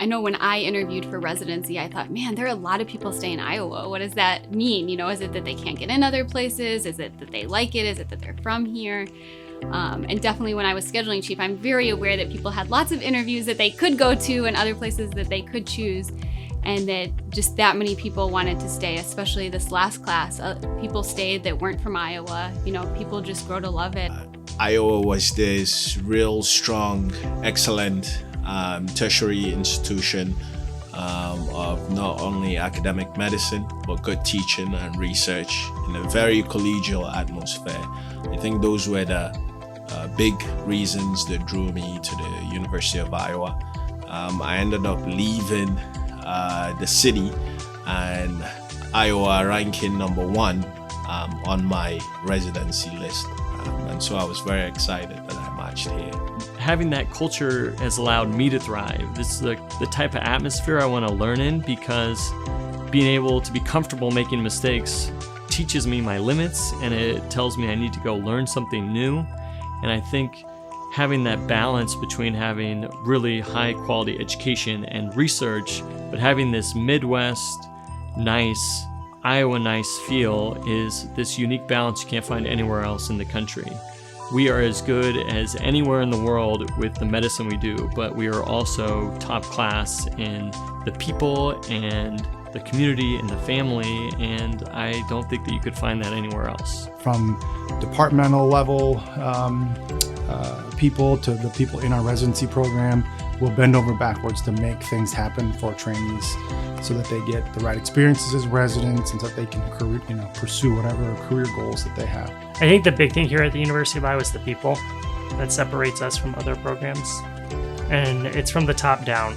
I know when I interviewed for residency, I thought, man, there are a lot of people stay in Iowa. What does that mean? You know, is it that they can't get in other places? Is it that they like it? Is it that they're from here? And definitely when I was scheduling chief, I'm very aware that people had lots of interviews that they could go to and other places that they could choose. And that just that many people wanted to stay, especially this last class. People stayed that weren't from Iowa. You know, people just grow to love it. Iowa was this real strong, excellent tertiary institution of not only academic medicine, but good teaching and research in a very collegial atmosphere. I think those were the big reasons that drew me to the University of Iowa. I ended up leaving the city and Iowa ranking number 1 on my residency list. And so I was very excited that I matched here. Having that culture has allowed me to thrive. This is the type of atmosphere I want to learn in, because being able to be comfortable making mistakes teaches me my limits, and it tells me I need to go learn something new. And I think having that balance between having really high quality education and research, but having this Midwest nice, Iowa nice feel is this unique balance you can't find anywhere else in the country. We are as good as anywhere in the world with the medicine we do, but we are also top class in the people and the community and the family, and I don't think that you could find that anywhere else. From departmental level people to the people in our residency program, we'll bend over backwards to make things happen for trainees so that they get the right experiences as residents and so that they can pursue whatever career goals that they have. I think the big thing here at the University of Iowa is the people that separates us from other programs. And it's from the top down,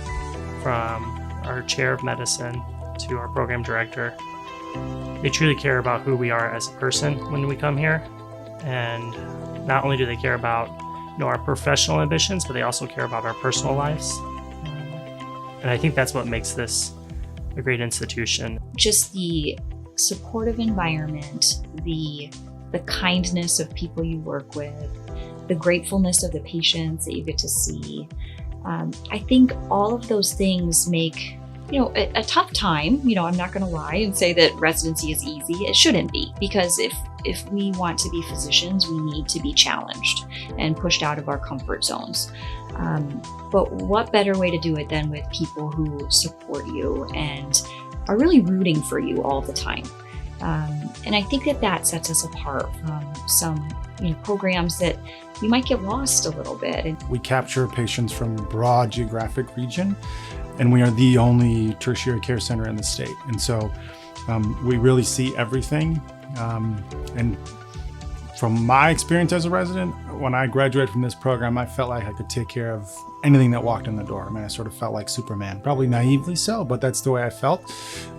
from our chair of medicine to our program director. They truly care about who we are as a person when we come here. And not only do they care about our professional ambitions, but they also care about our personal lives. And I think that's what makes this a great institution. Just the supportive environment, the kindness of people you work with, the gratefulness of the patients that you get to see. I think all of those things make a tough time. I'm not going to lie and say that residency is easy. It shouldn't be, because if we want to be physicians, we need to be challenged and pushed out of our comfort zones. But what better way to do it than with people who support you and are really rooting for you all the time. And I think that sets us apart from some programs that you might get lost a little bit. We capture patients from a broad geographic region, and we are the only tertiary care center in the state. And so we really see everything. And from my experience as a resident, when I graduated from this program, I felt like I could take care of anything that walked in the door. I mean, I sort of felt like Superman, probably naively so, but that's the way I felt.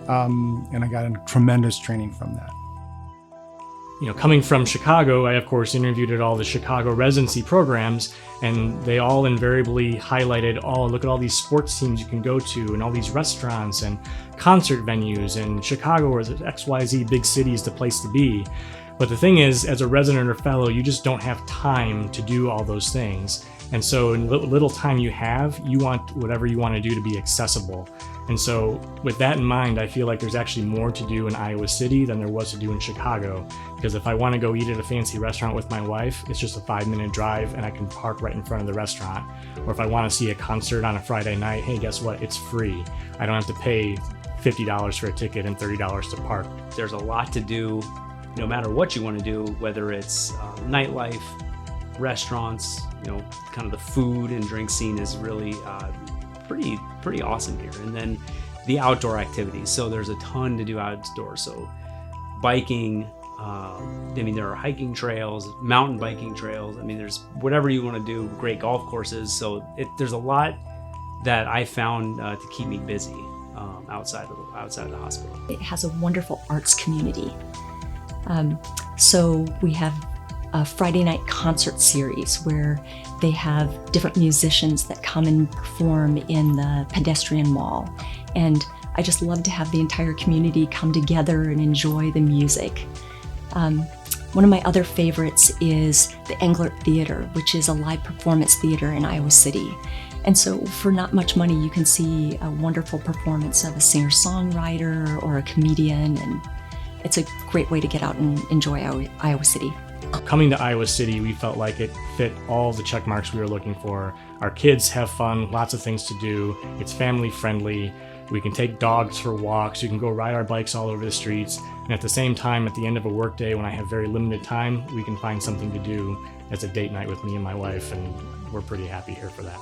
And I got a tremendous training from that. Coming from Chicago, I of course interviewed at all the Chicago residency programs, and they all invariably highlighted, look at all these sports teams you can go to and all these restaurants and concert venues, and Chicago or the XYZ big city is the place to be. But the thing is, as a resident or fellow, you just don't have time to do all those things. And so in little time you have, you want whatever you want to do to be accessible. And so with that in mind, I feel like there's actually more to do in Iowa City than there was to do in Chicago. Because if I want to go eat at a fancy restaurant with my wife, it's just a 5-minute drive and I can park right in front of the restaurant. Or if I want to see a concert on a Friday night, hey, guess what? It's free. I don't have to pay $50 for a ticket and $30 to park. There's a lot to do no matter what you want to do, whether it's nightlife, restaurants, kind of the food and drink scene is really pretty awesome here. And then the outdoor activities. So there's a ton to do outdoors. So biking, there are hiking trails, mountain biking trails. There's whatever you want to do, great golf courses. So there's a lot that I found to keep me busy outside of the hospital. It has a wonderful arts community. So we have a Friday night concert series where they have different musicians that come and perform in the pedestrian mall. And I just love to have the entire community come together and enjoy the music. One of my other favorites is the Englert Theater, which is a live performance theater in Iowa City. And so for not much money, you can see a wonderful performance of a singer-songwriter or a comedian, and it's a great way to get out and enjoy Iowa City. Coming to Iowa City, we felt like it fit all the check marks we were looking for. Our kids have fun, lots of things to do. It's family friendly. We can take dogs for walks. You can go ride our bikes all over the streets. And at the same time, at the end of a workday, when I have very limited time, we can find something to do as a date night with me and my wife, and we're pretty happy here for that.